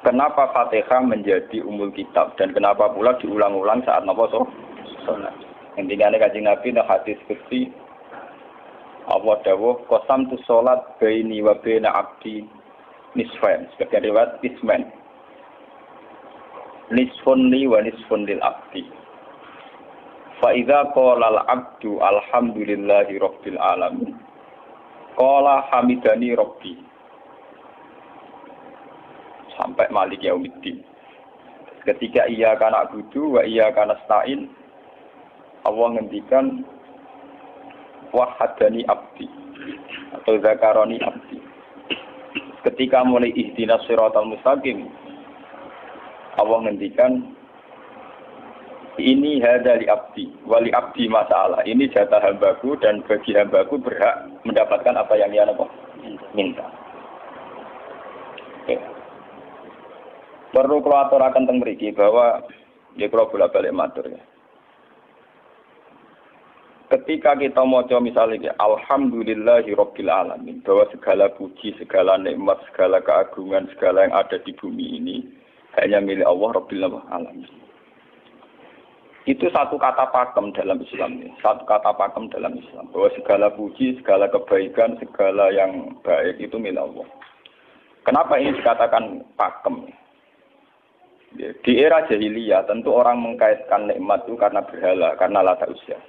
kenapa Fatihah menjadi umul kitab dan kenapa pula diulang-ulang saat napa salat. Intinya Kanjeng Nabi nang hadis qudsi Allah dawuh qasam tu salat baini wa baina abdi nisfain. Sebagian riwayat isman. Nisfun li wa nisfun lil abdi. Fa idza qala al abdu alhamdulillahi rabbil alamin. Qala hamidani rabbi. Sampai malik yaumiddin. Ketika ia kana budu wa ia kana stain, Allah ngendikan wahadani abdi atau zakaroni abdi. Ketika mulai ihdinas siratal mustaqim, Allah ngendikan ini hadali abdi wali abdi masalah. Ini jatah hambaku dan bagi hambaku berhak mendapatkan apa yang dia minta. Okay. Perlu kalau aturakan teng mriki bahwa ya kalau bolak-balik matur ya. Ketika kita maca misalnya alhamdulillahi rabbil alamin, bahwa segala puji, segala nikmat, segala keagungan, segala yang ada di bumi ini hanya milik Allah rabbil alamin. Itu satu kata pakem dalam Islam, satu kata pakem dalam Islam, bahwa segala puji, segala kebaikan, segala yang baik itu milik Allah. Kenapa ini dikatakan pakem? Di era jahiliyah tentu orang mengkaitkan nikmat itu karena berhala, karena lata usia.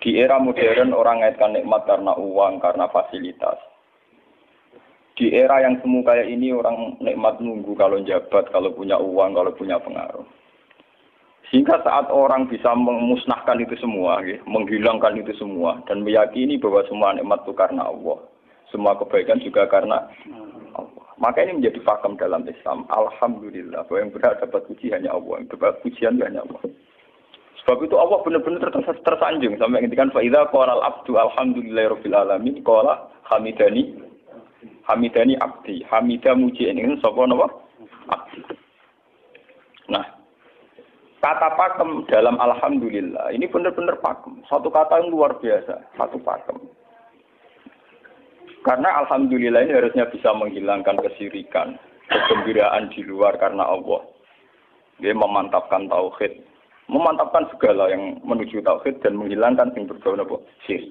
Di era modern orang mengaitkan nikmat karena uang, karena fasilitas. Di era yang semu kayak ini orang nikmat nunggu kalau jabat, kalau punya uang, kalau punya pengaruh. Sehingga saat orang bisa memusnahkan itu semua, menghilangkan itu semua, dan meyakini bahwa semua nikmat itu karena Allah. Semua kebaikan juga karena Allah. Maka ini menjadi pakem dalam Islam. Alhamdulillah, bahwa yang berhak dapat puji hanya Allah, yang dapat pujian hanya Allah. Sebab itu Allah benar-benar tersanjung sampai ngendikan fa idza qala al-abdu alhamdulillahirabbil alamin qala hamidani abdi. Hamida muji ini sapa napa? Abdi. Nah, kata pakem dalam alhamdulillah ini benar-benar pakem. Satu kata yang luar biasa, satu pakem. Karena alhamdulillah ini harusnya bisa menghilangkan kesyirikan, kegembiraan di luar karena Allah. Dia memantapkan tauhid, memantapkan segala yang menuju tauhid dan menghilangkan yang berbau syirik.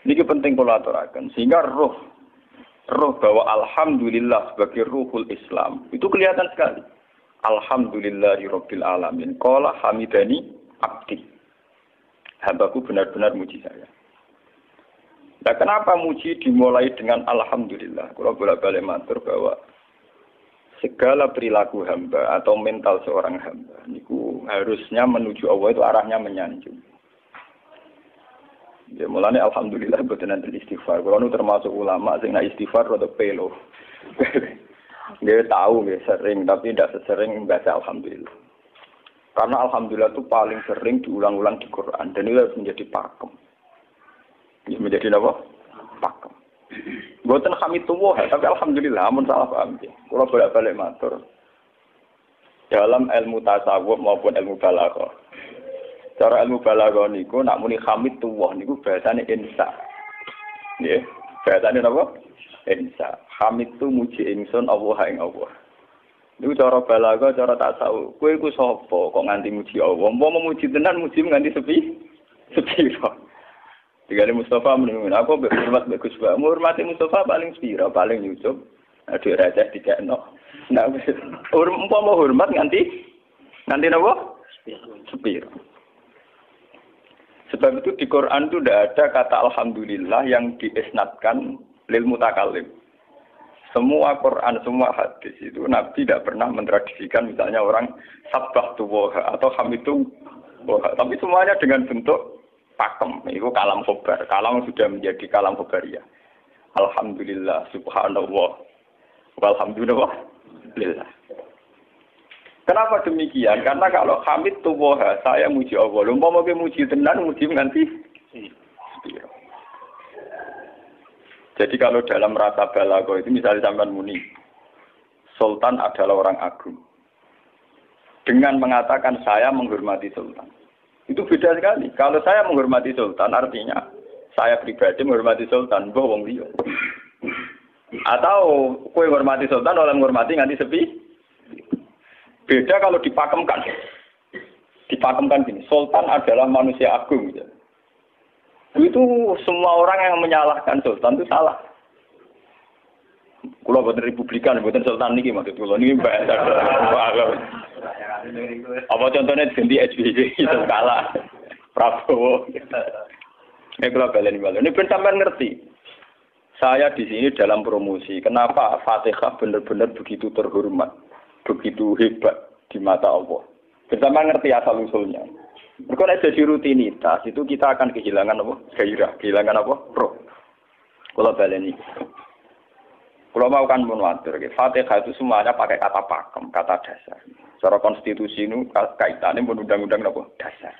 Ini penting kalau aturakan, sehingga roh bahwa alhamdulillah sebagai ruhul Islam itu kelihatan sekali. Alhamdulillahirabbil alamin. Qala hamidani abdi. Hambaku benar-benar muji saya. Nah, kenapa muji dimulai dengan alhamdulillah? Kalau bolak-balik matur bahwa segala perilaku hamba atau mental seorang hamba niku harusnya menuju Allah itu arahnya menyanjung. Ya mulane alhamdulillah boten enten istighfar. Kalau nu termasuk ulama sing nek istighfar rada pelo. Dia tahu ya sering tapi tidak sesering baca alhamdulillah. Karena alhamdulillah itu paling sering diulang-ulang di Quran dan itu harus menjadi pakem. Ini menjadi apa? Pakem. Boten hamidullah, tapi alhamdulillah amun salah paham nggih. Kula bolak-balik matur. Dalam ilmu tasawuf maupun ilmu balaghah. Cara ilmu balaghah niku nak muni hamidullah niku bahasane insa. Nggih, bahasane napa? Insa. Hamid tu muji ingsun Allah ing Allah. Niku cara balaghah, cara tasawuf. Kowe iku sapa kok nganti muji Allah? Umpama muji tenan muji nganti sepiro. Digale Mustafa menunggu aku hormat bagus Pak. Hormati Mustafa paling sepira, paling nyucup. Aduh raja dikekno. Nah, umpama hormat nganti napa? Sepira. Sebab itu di Quran itu tidak ada kata alhamdulillah yang diisnadkan lil mutakallim. Semua Quran, semua hadis itu Nabi tidak pernah mentradisikan misalnya orang sabbahtu wa atau hamidu wa. Tapi semuanya dengan bentuk pakem, itu kalam khobar. Kalam sudah menjadi kalam khobariyah. Alhamdulillah, subhanallah, walhamdulillah. Kenapa demikian? Karena kalau hamid tuwoha, saya muji Allah. Lumpama ke muji tenan, muji nganti. Jadi kalau dalam rasa balaghah itu misalnya sampean muni, Sultan adalah orang agung. Dengan mengatakan saya menghormati Sultan. Itu beda sekali. Kalau saya menghormati Sultan, artinya saya pribadi menghormati Sultan, mbah wong liya. Atau kue menghormati sultan oleh menghormati nganti sepi. Beda kalau dipakemkan. Dipakemkan gini, sultan adalah manusia agung. Ya. Itu semua orang yang menyalahkan sultan itu salah. Kalau buatan republikan, buatan sultan ini maksud kalau ini bahasa. Apa contohnya ganti SBY itu kalah. Prabowo. Ini kalau balen. Ini pun sampai ngerti. Saya di sini dalam promosi. Kenapa Fatihah benar-benar begitu terhormat, begitu hebat di mata Allah. Bersama ngerti asal usulnya. Kalau jadi rutinitas itu kita akan kehilangan apa? Gairah, kehilangan apa? Roh. Kalau baleni. Kalau mau kan menwatir, Fatihah itu semuanya pakai kata pakem, kata dasar. Secara konstitusi ini kaitannya undang-undang apa? Dasar.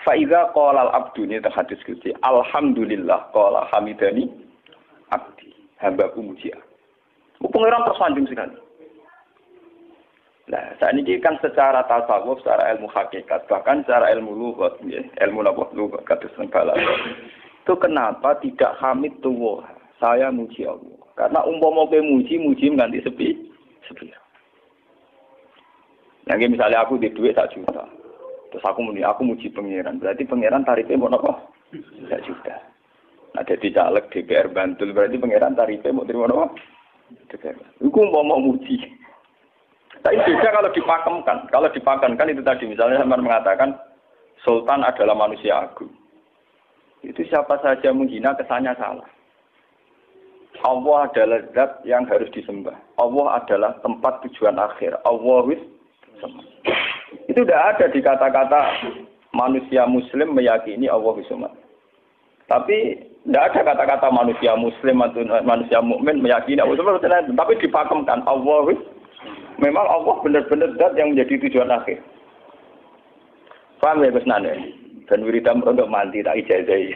Faiza qala al-abdu ini terhadis Gusti. Alhamdulillah qala hamidani abdi. Hambaku muji. Pengiran tersanjung sekali. Nah, saat ini kan secara tasawuf, secara ilmu hakikat, bahkan secara ilmu lughat, ya, ilmu lughat kados balaghah. Itu kenapa tidak hamid tuwah? Saya muji Allah. Karena umpama kowe muji nganti sepi. Yang misalnya aku di duit 1 juta. Terus aku muji pangeran. Berarti pangeran tarifnya mau apa? 1 juta. Nah, jadi caleg DPR Bantul berarti pangeran tarifnya mau terima apa? DPR. Iku mau muji. Tapi beda kalau dipakemkan. Kalau dipakemkan itu tadi misalnya saya mengatakan sultan adalah manusia agung. Itu siapa saja menghina kesannya salah. Allah adalah zat yang harus disembah. Allah adalah tempat tujuan akhir. Allah wis. Itu tidak ada di kata-kata manusia muslim meyakini Allah wis. Tapi tidak ada kata-kata manusia muslim atau manusia mukmin meyakini Allah wis. Tapi dipakemkan Allah wis. Memang Allah benar-benar zat yang menjadi tujuan akhir. Paham ya Gus Nane? Dan wiridan untuk mandi tak ijazahi.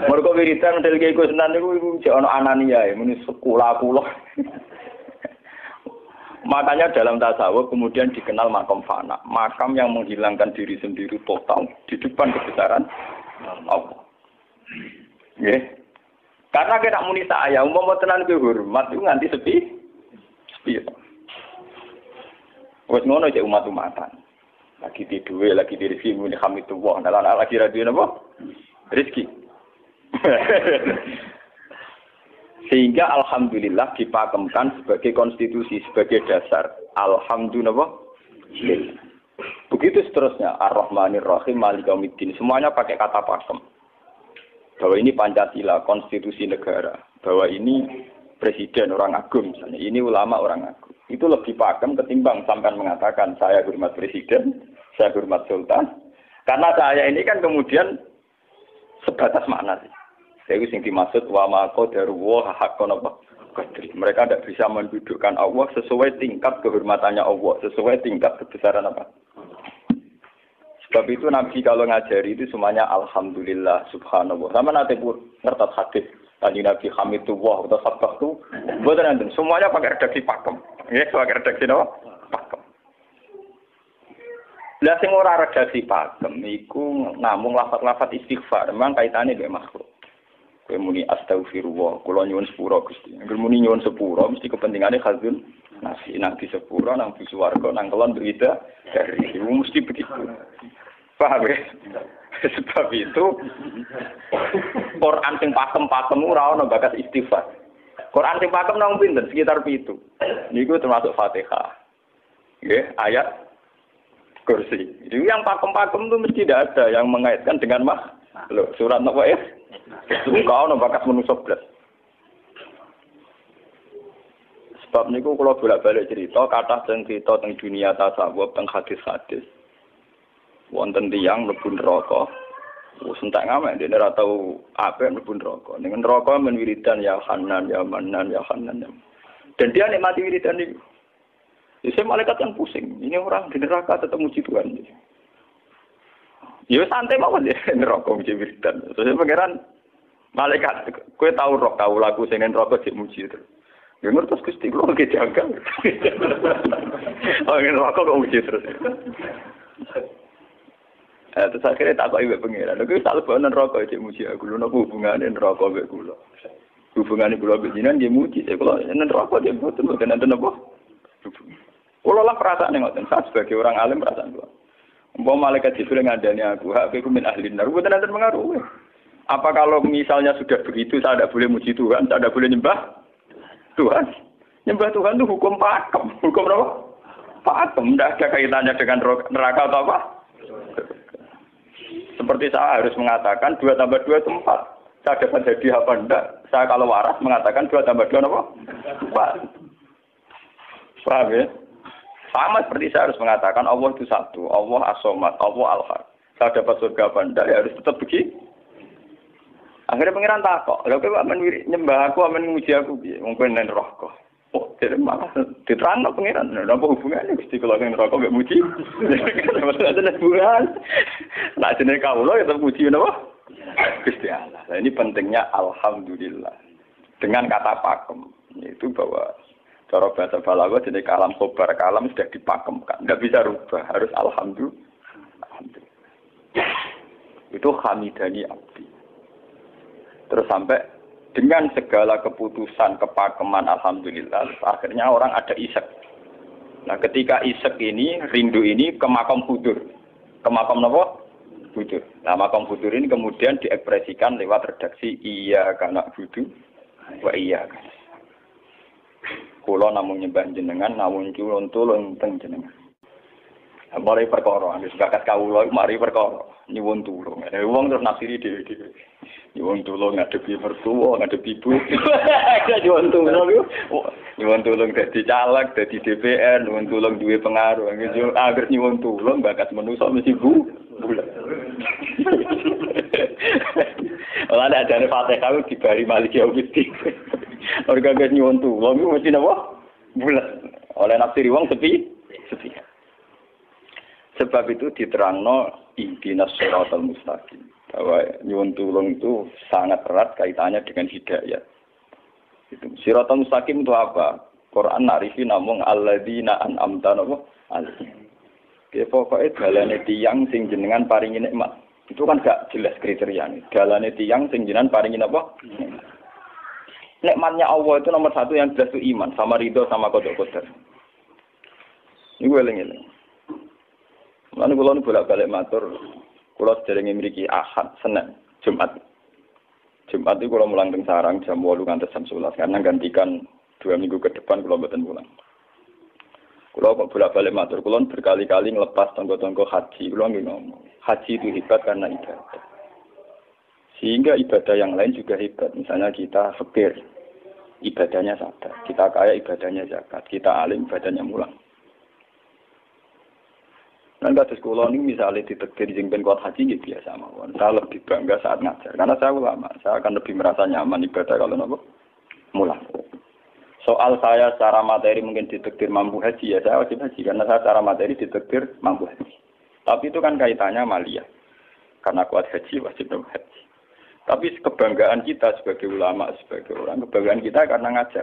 Mergo wiridan model kayak Gus Nane iku jek ana anania ya, muni sekolah kula. Makanya dalam tasawuf kemudian dikenal makam fana, makam yang menghilangkan diri sendiri total di depan kebesaran Allah. Nggih. Karena kita muni saya, umpama tenan ke hormat itu nganti sepi. Wes ngono cek umat-umatan. Lagi di duwe, lagi di rezeki muni hamidullah. Nah, lagi radio napa? Rezeki. Sehingga alhamdulillah dipakemkan sebagai konstitusi, sebagai dasar. Alhamdulillah. Begitu seterusnya. Ar-Rahmanir Rahim, Maliki Yaumiddin. Semuanya pakai kata pakem. Bahwa ini Pancasila, konstitusi negara. Bahwa ini presiden orang agung misalnya. Ini ulama orang agung. Itu lebih pakem ketimbang sampai mengatakan saya hormat presiden, saya hormat sultan. Karena saya ini kan kemudian sebatas makna sih. Saya yang dimaksud wa ma qadaru wa haqqan apa qadri. Mereka tidak bisa mendudukkan Allah sesuai tingkat kehormatannya Allah, sesuai tingkat kebesaran apa. Sebab itu Nabi kalau ngajari itu semuanya alhamdulillah subhanallah. Sama nanti pun ngerti hadis. Tadi Nabi Hamidullah atau Sabah itu, buatan nanti semuanya pakai redaksi pakem, ya pakai redaksi apa? Pakem. Lah sing ora redaksi pakem, iku namung lafaz-lafaz istighfar, memang kaitannya dengan makhluk. Kowe muni astagfirullah, kula nyuwun sepura Gusti. Angger muni nyuwun sepura mesti kepentingane khazun nasi nang di sepura nang di swarga nang kelon berita dari itu mesti begitu. Paham ya? Sebab itu Quran sing pakem-pakem ora ono bakas istighfar. Quran sing pakem nang pinten sekitar 7. Niku termasuk Fatihah. Nggih, ayat kursi. Jadi yang pakem-pakem itu mesti tidak ada yang mengaitkan dengan makhluk. Surat apa ya? Kau ono bakas manusa blas. Sebab niku kula bolak-balik cerita kathah cerita teng dunia tasawuf teng hadis-hadis. Wonten tiyang mlebu neraka. Wis entek ngamek dene ora tau apik mlebu neraka. Ning neraka men wiridan ya Hanan ya Manan ya Hanan. Dan dia nikmati wiridan itu. Jadi malaikat kan pusing. Ini orang di neraka tetap muji Tuhan. Ya santai mawon ya neraka muji wiridan. Terus pangeran malaikat kowe tau roh kau lagu sing neraka sik muji terus. Ya ngertos Gusti kula ge janggal. Oh neraka kok muji terus. Terus akhirnya tak kok ibu pengiran. Aku tak lebih neraka cek muji aku. Lu nopo hubungannya neraka ibu kulo. Hubungane kula jenengan nggih muji, kula neraka nggih mboten nenten apa. Kula lah perasaan ngoten, saya sebagai orang alim perasaan kula. Umpama malaikat Jibril ngandani aku, hak aku min ahli neraka, mboten nenten pengaruh. Apa kalau misalnya sudah begitu saya tidak boleh muji Tuhan, saya tidak boleh nyembah Tuhan? Nyembah Tuhan itu hukum pakem, hukum apa? Pakem, tidak ada kaitannya dengan neraka atau apa? Seperti saya harus mengatakan 2 tambah 2 itu 4. Saya dapat jadi apa enggak? Saya kalau waras mengatakan 2 tambah 2 apa? 4. Paham ya? Sama seperti saya harus mengatakan Allah itu satu, Allah as-somad, Allah al-haq. Saya dapat surga apa enggak? Ya harus tetap begitu. Akhirnya pengiran takok, lha kowe amen nyembah aku, amen muji aku piye? Mungkin nen neraka. Oh, jadi malah diterangno pengiran. Napa hubungannya Gusti kula ning neraka mek muji? Maksudnya ada hubungan. Nah, jenenge kawula ya tetep muji napa? Gusti Allah. Nah, ini pentingnya alhamdulillah. Dengan kata pakem, yaitu bahwa cara bahasa balaghah jenenge kalam khobar, kalam sudah dipakemkan. Enggak bisa rubah, harus alhamdulillah. Itu hamidani abdi. Terus sampai dengan segala keputusan kepakeman alhamdulillah akhirnya orang ada isek. Nah ketika isek ini rindu ini ke makam futur. Ke makam apa? Futur. Nah makam futur ini kemudian diekspresikan lewat redaksi iya kana budu wa iya kana. Kula namung nyembah jenengan namun tulung teng jenengan. Mari perkara, wis bakat kawula mari perkara nyuwun tulung. Wong terus nafsiri dhewe-dhewe. Nyuwun tulung ngadepi mertua, ngadepi ibu. Nyuwun tulung yo. Nyuwun tulung dadi caleg, dadi DPR, nyuwun tulung duwe pengaruh. Agar nyuwun tulung bakat manusa mesti bulat. Ora ada jane Fatihah dibari Malik Yaumiddin. Orga gak nyuwun tulung mesti napa? Bulat. Oleh nafsiri wong sepi. Sebab itu diterangno ihdinas shiratal mustaqim. Bahwa nyuwun tulung itu sangat erat kaitannya dengan hidayah. Itu shiratal mustaqim itu apa? Quran narifi namung alladzina an'amta alaihim. Ki pokoke dalane tiyang sing jenengan paringi nikmat. Itu kan gak jelas kriteriane. Dalane tiyang sing jenengan paringi apa? Nikmatnya Allah itu nomor 1 yang jelas itu iman sama ridho sama qada-qadar. Niku eling-eling. Lan kula nu bolak-balik matur, kula sederenge mriki Ahad, Senin, Jumat. Jumat itu kula mulang teng sarang jam 8 ngantos jam 11 karena gantikan 2 minggu ke depan kula mboten pulang. Kula kok bolak-balik matur, kula berkali-kali ngelepas tonggo-tonggo haji, kula nggih ngomong. Haji itu hebat karena ibadah. Sehingga ibadah yang lain juga hebat. Misalnya kita fakir, ibadahnya sadar. Kita kaya, ibadahnya zakat. Kita alim, ibadahnya mulang. Dan kados kula ini misalnya ditekdir sing ben kuat haji nggih biasa mawon. Saya lebih bangga saat ngajar karena saya ulama. Saya akan lebih merasa nyaman ibadah kalau napa mulang. Soal saya secara materi mungkin ditekdir mampu haji ya saya wajib haji karena saya secara materi ditekdir mampu haji. Tapi itu kan kaitannya maliyah. Karena kuat haji wajib haji. Tapi kebanggaan kita sebagai ulama, sebagai orang, kebanggaan kita karena ngajar.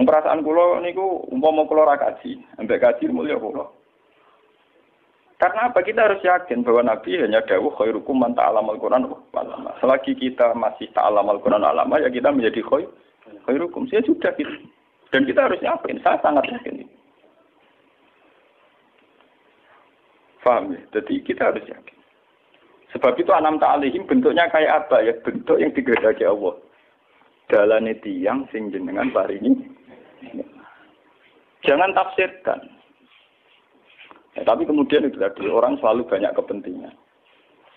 Perasaan kula niku umpama kula ra kaji, ambek kaji mulya kula. Karena apa? Kita harus yakin bahwa Nabi hanya dawuh khairukum man ta'allamal Qur'an wa 'allama. Selagi kita masih ta'allamal Qur'an alama ya kita menjadi khairukum. Ya sudah gitu. Dan kita harus yakin, saya sangat yakin. Paham ya? Jadi kita harus yakin. Sebab itu anam ta'alihim bentuknya kayak apa ya? Bentuk yang digedaki Allah. Dalane tiyang sing jenengan paringi. Jangan tafsirkan. Ya, tapi kemudian itu tadi orang selalu banyak kepentingan.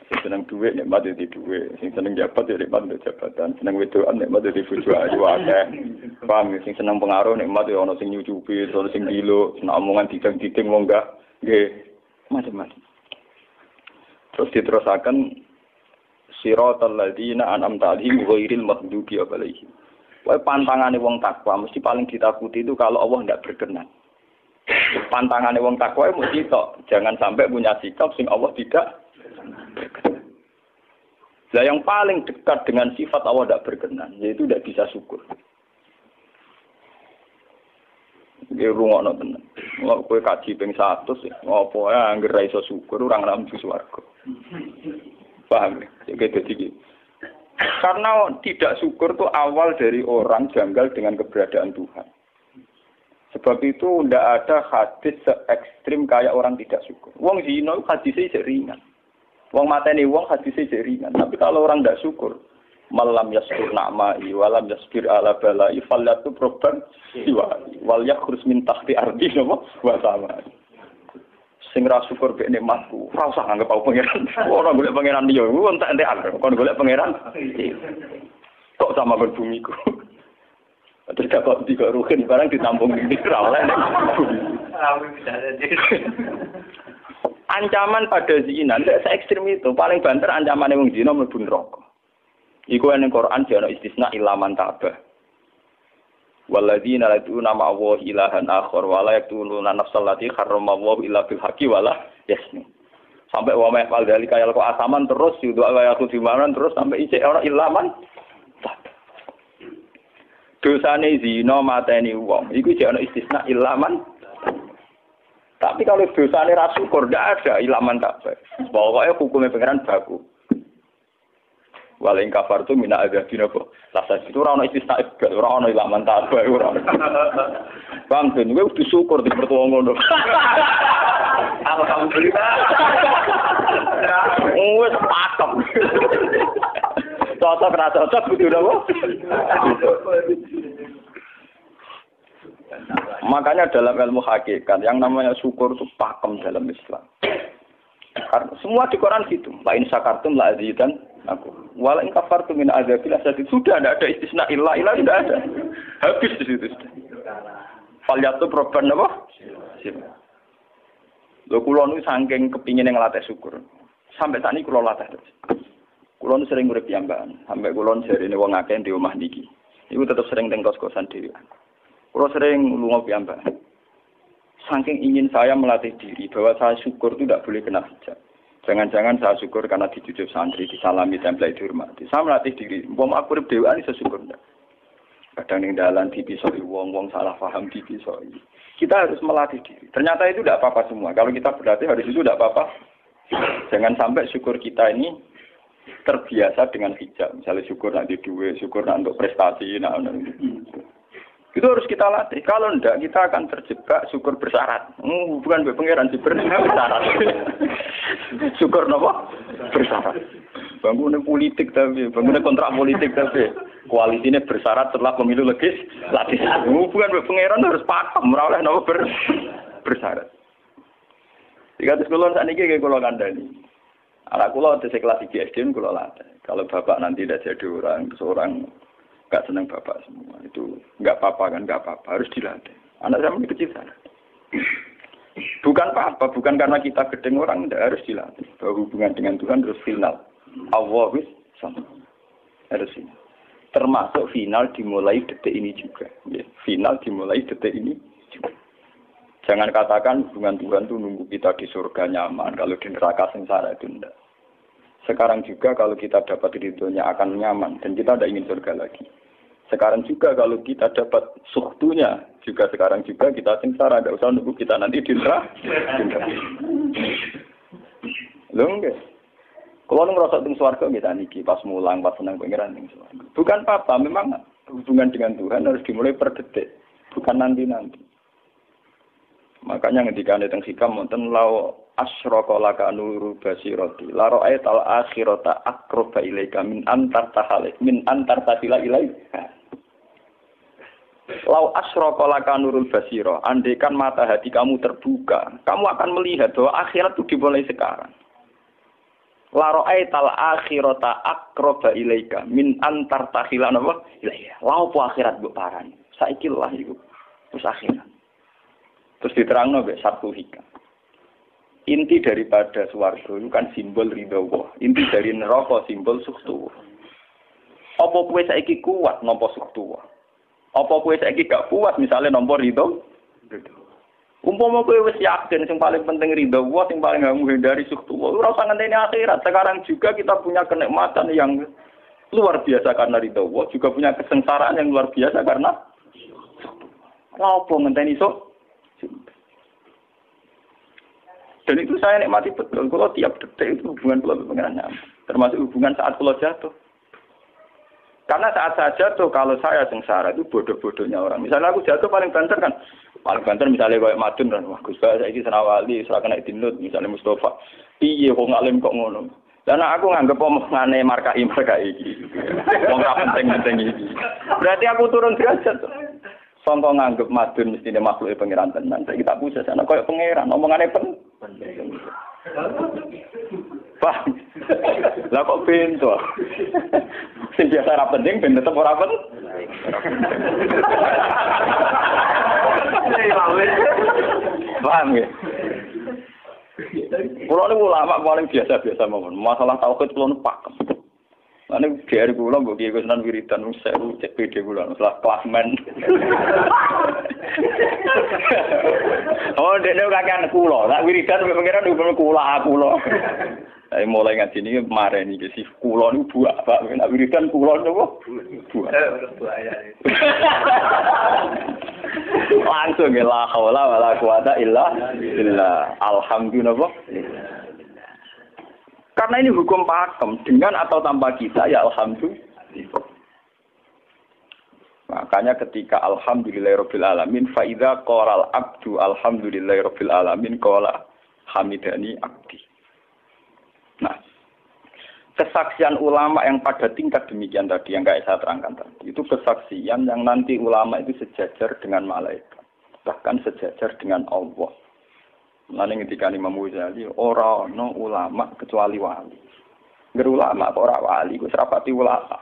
Sing seneng duit nikmat di duit, sing seneng jabat ya nikmat di jabatan, seneng wedoan nikmat di bojo ayu akeh. Paham, sing seneng pengaruh nikmat ya ana sing nyucupi, ana sing gilo, seneng omongan dideng-dideng wong enggak nggih macam-macam. Terus diterusaken siratal ladzina an'amta 'alaihim ghairil maghdubi 'alaihim. Wae pantangane wong takwa mesti paling ditakuti itu kalau Allah tidak berkenan. Pantangane wong takwa mesti tok, jangan sampai punya sikap sing Allah tidak berkenan. Lah yang paling dekat dengan sifat Allah tidak berkenan, yaitu tidak bisa syukur. Nggih rungokno tenan. Mau kowe kaji ping 100 ya, ngopo ae anggere ra iso syukur ora nang swarga. Paham ya? Iki dadi iki. Karena tidak syukur itu awal dari orang janggal dengan keberadaan Tuhan. Sebab itu tidak ada hadis se-ekstrim kayak orang tidak syukur. Wong zina hadisnya ringan. Wong mateni wong hadisnya ringan. Tapi kalau orang tidak syukur, malam yaskur na'ma'i walam yasbir ala bala'i fallatu proban siwa'i wal yakhruj min tahti ardi wa sama. Sing ra syukur mek nikmatku, ora usah anggap aku pangeran. Ora golek pangeran liya, ku entek-entekan. Kon golek pangeran. Kok sama kon bumiku. Terus kok tiga ruhin barang ditampung di ora oleh nek bumi. Ancaman pada zina, tidak se-ekstrim itu. Paling banter ancaman wong zina mlebu neraka. Iku ning Quran jana istisna ilaman tabah. Walladzina yad'una ma'allahi ilahan akhar wa la yaqtuluna nafsal lati harramallahu illa bil haqqi wa la yasnu. Sampai wa ma fal dalika ya kok asaman terus yudu ayatu dimanan terus sampai isih ora ilaman. Dosane zina mateni wong iku jek ana istisna ilaman. Tapi kalau dosane ra syukur ndak ada ilaman tabah. Pokoke hukume pangeran baku. Waling kafar tu mina azabina kok. Lasa itu ora ono istisna ora ono ilaman tabah ora. Bang ben kowe kudu syukur di mertua ngono. Alhamdulillah. Wes pakem. Cocok ra cocok kudu napa? Makanya dalam ilmu hakikat yang namanya syukur itu pakem dalam Islam. Karena semua di Quran gitu. Lain syakartum la azidan aku. Wala in kafartum min azabil asyad. Sudah tidak ada istisna illa tidak ada. Habis di situ sudah. Falyatu proban apa? Lho kula nu saking kepingin ngelatih syukur. Sampai saat ini kula latih terus. Kula nu sering urip piyambakan. Sampai kula jarine wong akeh di omah niki. Iku tetep sering teng kos-kosan dhewe. Kula sering lunga piyambakan. Saking ingin saya melatih diri bahwa saya syukur itu tidak boleh kena hijab. Jangan-jangan saya syukur karena dijujuk santri, disalami, tempel, dihormati. Saya melatih diri. Aku urip dhewe ini saya syukur ndak. Kadang ning dalan dipisoi wong salah paham dipisoi. Kita harus melatih diri. Ternyata itu tidak apa-apa semua. Kalau kita berlatih harus itu tidak apa-apa. Jangan sampai syukur kita ini terbiasa dengan hijab. Misalnya syukur nanti duit, syukur nanti untuk prestasi, itu harus kita latih. Kalau enggak, kita akan terjebak syukur bersyarat. Bukan pangeran sih bersyarat. Syukur apa? Bersyarat. Bangunnya politik tapi, bangunnya kontrak politik tapi, koalisinya bersyarat setelah pemilu legislatif. Bukan pangeran harus pakem, ora oleh napa bersyarat. Jika terus kulon saat ini kayak kulon kandani. Anak kulon di kelas SD kulon latih. Kalau bapak nanti tidak jadi seorang nggak senang bapak semua itu nggak apa-apa kan nggak apa-apa harus dilatih. Anak saya masih kecil sana. Bukan apa-apa, bukan karena kita gedeng orang tidak harus dilatih. Bahwa hubungan dengan Tuhan terus final. Allah wis sama harus ini. Termasuk final dimulai detik ini juga. Ya, final dimulai detik ini juga. Jangan katakan hubungan Tuhan itu nunggu kita di surga nyaman kalau di neraka sengsara itu enggak. Sekarang juga kalau kita dapat ridhonya akan nyaman dan kita tidak ingin surga lagi. Sekarang juga kalau kita dapat suhtunya, juga sekarang juga kita sengsara, tidak usah nunggu kita nanti di neraka. Lho enggak. Kalau ngerasa teng swarga kita niki pas mulang, pas senang pangeran teng swarga. Bukan apa, memang hubungan dengan Tuhan harus dimulai per detik, bukan nanti-nanti. Makanya ketika teng hikam wonten lau asyraka laka nuru basirati la ra'aital akhirata aqraba ilaika min antar tasila ilaika. Lau asyraka laka nurul basira, andaikan mata hati kamu terbuka, kamu akan melihat bahwa akhirat itu dimulai sekarang. La ra'aital akhirata aqraba ilaika min antar tasila ilaika. Lau po akhirat mbok parani. Saiki lah iku. Terus akhirat. Terus diterangno mek satu hikam. Inti daripada swarga itu kan simbol ridha Allah. Inti dari neraka simbol sukhtu. Apa kowe saiki kuat nampa sukhtu? Apa kowe saiki gak kuat misalnya nampa ridha? Umpama kowe wis yakin sing paling penting ridha Allah, sing paling gak menghindari sukhtu. Ora usah ngenteni akhirat. Sekarang juga kita punya kenikmatan yang luar biasa karena ridha Allah, juga punya kesengsaraan yang luar biasa karena apa ngenteni Dan itu saya nikmati betul. Kalau tiap detik itu hubungan kalau pengenannya, termasuk hubungan saat kalau jatuh. Karena saat saya jatuh, kalau saya sengsara itu bodoh-bodohnya orang. Misalnya aku jatuh paling banter kan, paling banter misalnya kayak Madun kan, wah Gus saya ini senawali, serahkan dinut, misalnya Mustafa, iya kok ngalim kok ngono. Dan aku nganggep omongane markai iki. Wong ra penting-penting iki. Berarti aku turun derajat. Sangka nganggep Madun mestine makhluk pangeran tenan. Saiki tak pusat ana koyo pangeran, omongane penting. Pak. Lah kok pintu. Sing biasa ra penting ben tetep ora penting. Paham ya? Kulo niku ulama paling biasa-biasa mawon. Masalah tauhid kulo pakem. Ane dari kulo mbok kiye Gus Nan wiridan sewu cek PD kulo salah klasmen. Oh, dene kakean kulo. Nek wiridan pengiran hukum kulo. Saya mulai ngaji ini kemarin ini sih kulo niku buak Pak. Nek wiridan kulo niku buak. Langsung ya la haula wala quwata illa billah. Alhamdulillah. Karena ini hukum pakem dengan atau tanpa kita ya alhamdulillah. Makanya ketika alhamdulillahirabbil alamin fa idza qala al-abdu alhamdulillahirabbil alamin qala hamidani abdi. Nah, kesaksian ulama yang pada tingkat demikian tadi yang kayak saya terangkan tadi itu kesaksian yang nanti ulama itu sejajar dengan malaikat, bahkan sejajar dengan Allah. Lalu ketika Imam Ghazali orang no ulama kecuali wali, ulama kok ora wali, kok serapati ulama.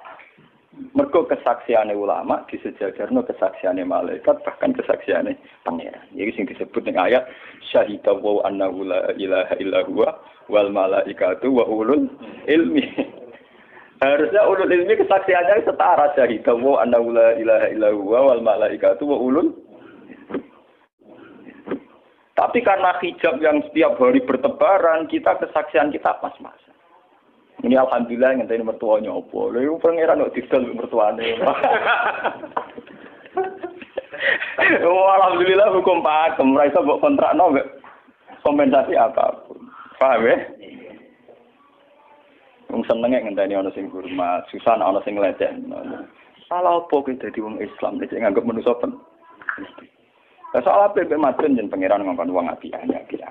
Mergo kesaksiane ulama disejajarno kesaksiane malaikat bahkan kesaksiane pangeran. Iki sing disebut ning ayat syahidallahu annahu la ilaha illa huwa wal malaikatu wa ulul ilmi. Harusnya ulul ilmi kesaksiannya setara syahidallahu annahu la ilaha illa huwa wal malaikatu wa ulul. Tapi karena hijab yang setiap hari bertebaran, kita kesaksian kita pas-pasan. Ini alhamdulillah yang tadi mertuanya opo. Lha iku pangeran kok didol mertuane. Oh alhamdulillah hukum pakem, ora iso mbok kontrakno mbek kompensasi apapun. Paham ya? Wong senenge ngenteni ana sing hormat, susah ana sing lecehno. Salah opo ki dadi wong Islam nek nganggep manusa pen. Soal apa yang macam jen pangeran ngomong uang apiannya kira.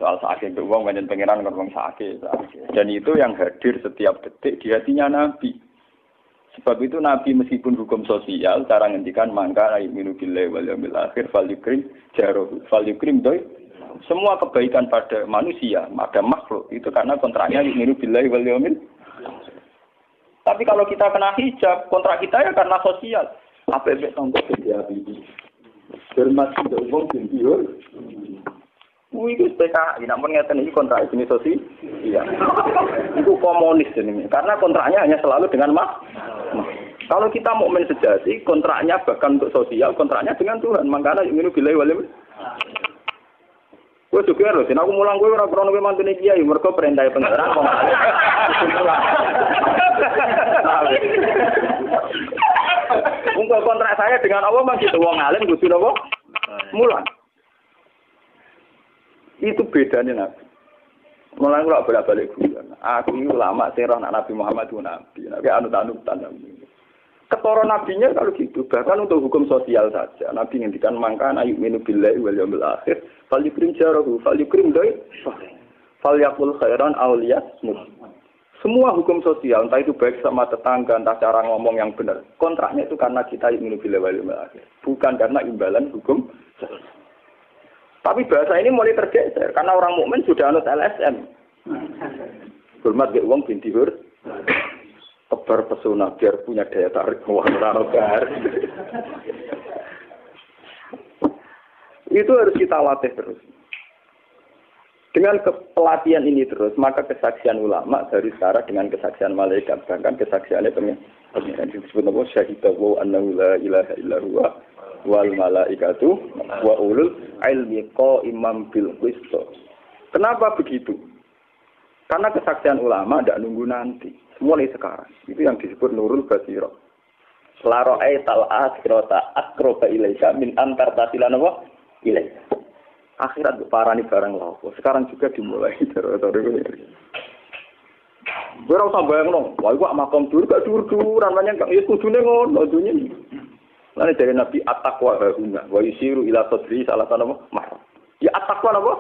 Soal sakit uang banyak pangeran ngomong sakit. Dan itu yang hadir setiap detik di hatinya Nabi. Sebab itu Nabi meskipun hukum sosial cara ngendikan mangka minu billahi wal yaumil akhir fal yukrim jaruh fal yukrim doi. Semua kebaikan pada manusia, pada makhluk itu karena kontraknya minu billahi wal yaumil. Tapi kalau kita kena hijab, kontrak kita ya karena sosial. Apa yang contoh dia ini? Hormat sudah umum sendiri. Itu PKI, namun ngeten ini kontrak jenis sosial. Iya. Itu komunis ini. Karena kontraknya hanya selalu dengan Kalau kita mukmin sejati, kontraknya bahkan untuk sosial, kontraknya dengan Tuhan. Makanya ini bilai walim. Gue juga loh, aku mulang gue orang krono mantune kiai, mereka perintah pangeran kok. Untuk kontrak saya dengan Allah masih wong alim kudu napa? Mulang. Itu bedanya Nabi. Mulang kula bolak-balik guyon. Aku iki ulama sing roh Nabi Muhammad itu nabi. Nabi anut-anutan. Ketara nabinya kalau gitu, bahkan untuk hukum sosial saja. Nabi ngendikan mangka ayu minu billahi wal yaumil akhir, fal yukrim jarahu, fal yukrim doi. Fal yaqul khairan auliyas Semua hukum sosial, entah itu baik sama tetangga, entah cara ngomong yang benar. Kontraknya itu karena kita minu billahi wal yaumil akhir, bukan karena imbalan hukum sosial. Tapi bahasa ini mulai tergeser karena orang mukmin sudah anut LSM. Hormat ke uang binti hur. Tebar pesona biar punya daya tarik warna. Itu harus kita latih terus. Dengan pelatihan ini terus, maka kesaksian ulama dari sekarang dengan kesaksian malaikat, bahkan kesaksiannya pengen disebut nama syahidahu annahu la ilaha illa huwa wal malaikatu wa ulul ilmi qaimam bil qist. Kenapa begitu? Karena kesaksian ulama tidak nunggu nanti, mulai sekarang. Itu yang disebut nurul basirah. La ra'aital akhirata aqraba ilaika min antar tasilan apa? Ilaika. Akhirat parani barang lapo. Sekarang juga dimulai dari Ora usah bayangno, wah iku makom dur gak dur-duran menyang ya kudune ngono dunya. Lan dari Nabi at-taqwa huna wa yusiru ila sadri salah apa? Ya at-taqwa apa?